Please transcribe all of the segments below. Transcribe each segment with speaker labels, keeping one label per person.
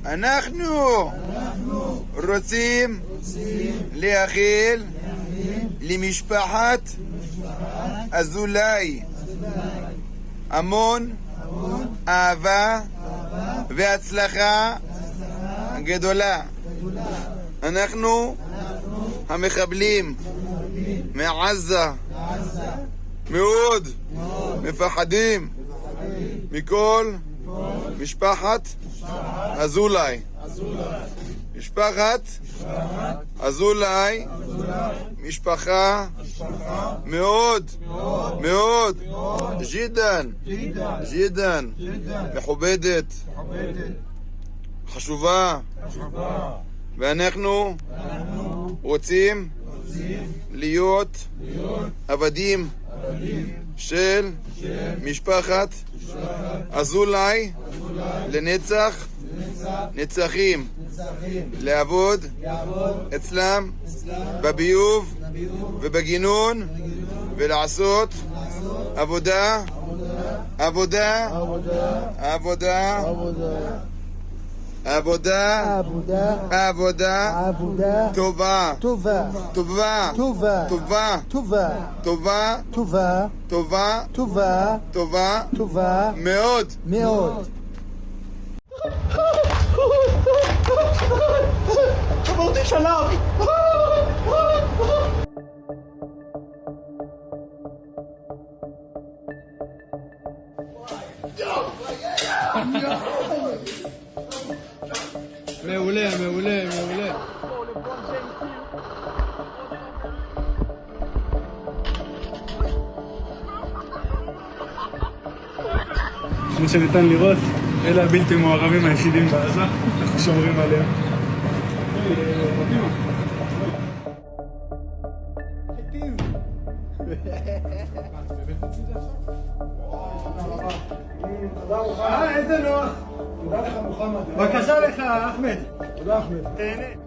Speaker 1: אנחנו רוצים לאחל למשפחת אזולאי המון אהבה והצלחה גדולה. אנחנו המחבלים מעזה מאוד מפחדים מכל משפחת אזולאי. משפחת אזולאי משפחה מאוד מאוד ג'ידן מכובדת חשובה, ואנחנו רוצים להיות עבדים של משפחת אזולאי לנצח נצחים, לעבוד אצלם בביוב ובגינון ולעשות עבודה טובה מאוד.
Speaker 2: עברתי שלב.
Speaker 3: מעולה. כמו שניתן לראות, אלה הבלתי מעורבים היחידים בעזה, אנחנו שומרים עליהם. איזה נוח. תודה לך מוחמד. בבקשה לך אחמד. תודה אחמד. תהנה.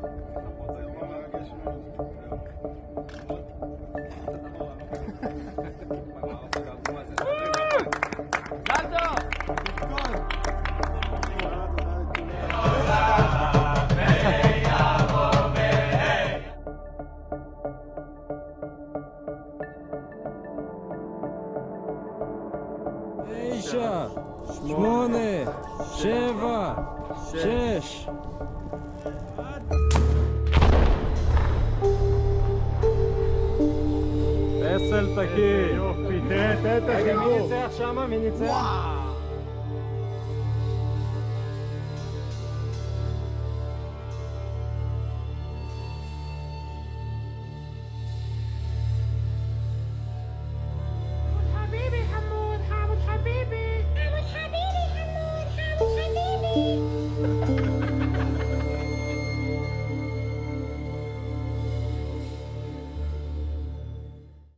Speaker 4: תשע, 8, 7, 6. פסל תקין. יופי, תראה את החיבור. מי ניצח שמה? מי ניצח?